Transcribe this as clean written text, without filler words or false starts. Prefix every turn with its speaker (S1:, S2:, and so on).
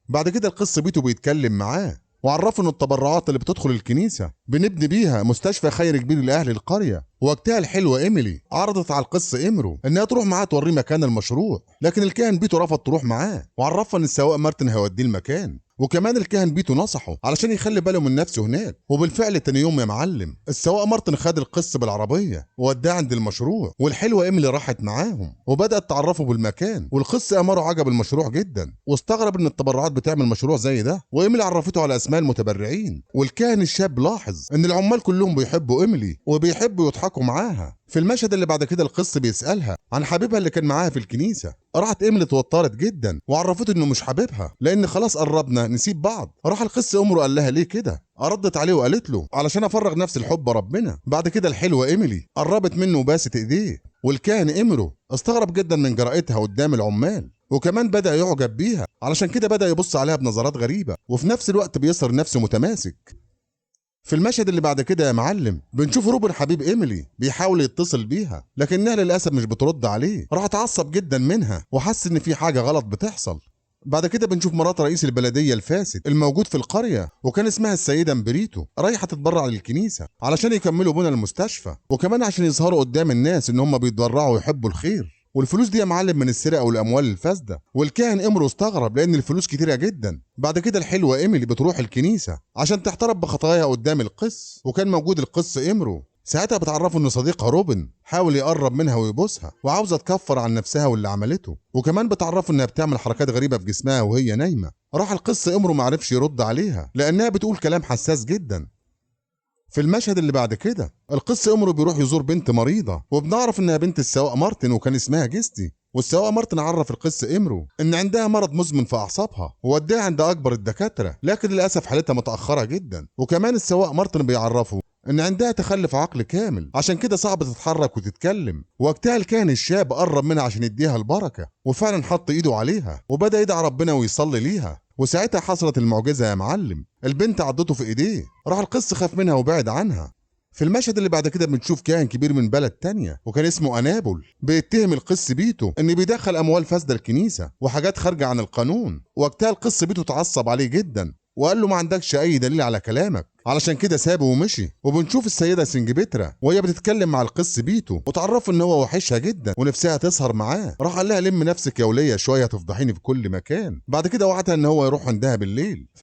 S1: بعد كده القس بيتو بيتكلم معاه وعرفه ان التبرعات اللي بتدخل الكنيسة بنبني بيها مستشفى خير كبير لأهل القرية. وقتها الحلوة إيميلي عرضت على القس إمرو إنها تروح معاه توريه مكان المشروع، لكن الكاهن بيتو رفض تروح معاه وعرفها إن السواق مارتن هيوديه المكان. وكمان الكاهن بيتو نصحه علشان يخلي باله من نفسه هناك. وبالفعل تاني يوم يا معلم السواق مارتن خد القس بالعربية ووداه عند المشروع، والحلوة إيميلي راحت معاهم وبدأت تعرفه بالمكان. والقس أمره عجب المشروع جدا واستغرب إن التبرعات بتعمل مشروع زي ده، وإيميلي عرفته على أسماء المتبرعين. والكاهن الشاب لاحظ إن العمال كلهم بيحبوا إيميلي وبيحبوا يضحكوا معاها. في المشهد اللي بعد كده القس بيسألها عن حبيبها اللي كان معاها في الكنيسة. راحت إيميلي اتوترت جدا وعرفته إنه مش حبيبها لأن خلاص قربنا نسيب بعض. راح القس أمره قال لها ليه كده؟ ردت عليه وقالت له علشان أفرغ نفس الحب ربنا. بعد كده الحلوة إيميلي قربت منه وباست إيديه، والكاهن إمرو استغرب جدا من جرأتها قدام العمال وكمان بدأ يعجب بيها، علشان كده بدأ يبص عليها بنظرات غريبة وفي نفس الوقت بيصر نفسه متماسك. في المشهد اللي بعد كده يا معلم بنشوف روبن حبيب إيميلي بيحاول يتصل بيها لكنها للأسف مش بترد عليه. راح اتعصب جدا منها وحس إن في حاجة غلط بتحصل. بعد كده بنشوف مرات رئيس البلدية الفاسد الموجود في القرية وكان اسمها السيدة امبريتو رايحة تتبرع للكنيسة علشان يكملوا بنى المستشفى وكمان عشان يظهروا قدام الناس إن هم بيتبرعوا ويحبوا الخير. والفلوس دي يا معلم من السرقة والأموال الفاسدة. والكاهن إمرو استغرب لأن الفلوس كتيرة جدا. بعد كده الحلوة إيميلي بتروح الكنيسة عشان تحترف بخطاياها قدام القس، وكان موجود القس إمرو. ساعتها بتعرفه ان صديقها روبن حاول يقرب منها ويبوسها وعاوزه تكفر عن نفسها واللي عملته، وكمان بتعرفه انها بتعمل حركات غريبه في جسمها وهي نايمه. راح القس إمرو معرفش يرد عليها لانها بتقول كلام حساس جدا. في المشهد اللي بعد كده القس إمرو بيروح يزور بنت مريضة وبنعرف انها بنت السواق مارتن وكان اسمها جيستي. والسواق مارتن عرف القس إمرو ان عندها مرض مزمن في اعصابها ووداها عند اكبر الدكاترة، لكن للاسف حالتها متأخرة جدا. وكمان السواق مارتن بيعرفه ان عندها تخلف عقل كامل عشان كده صعب تتحرك وتتكلم. وقتها الكاهن الشاب قرب منها عشان يديها البركة وفعلا حط ايده عليها وبدأ يدعي ربنا ويصلي ليها، وساعتها حصلت المعجزة يا معلم. البنت عضته في ايديه، راح القس خاف منها وبعد عنها. في المشهد اللي بعد كده بنشوف كاهن كبير من بلد تانية وكان اسمه أنابل بيتهم القس بيتو ان بيدخل اموال فاسدة الكنيسة وحاجات خارجة عن القانون. وقتها القس بيتو اتعصب عليه جدا وقال له ما عندكش اي دليل على كلامك، علشان كده سابه ومشي. وبنشوف السيدة سنجبترا وهي بتتكلم مع القس بيتو وتعرفه ان هو وحشها جدا ونفسها تسهر معاه. راح قال لها لم نفسك يا ولية شوية تفضحيني في كل مكان. بعد كده وعدها ان هو يروح عندها بالليل.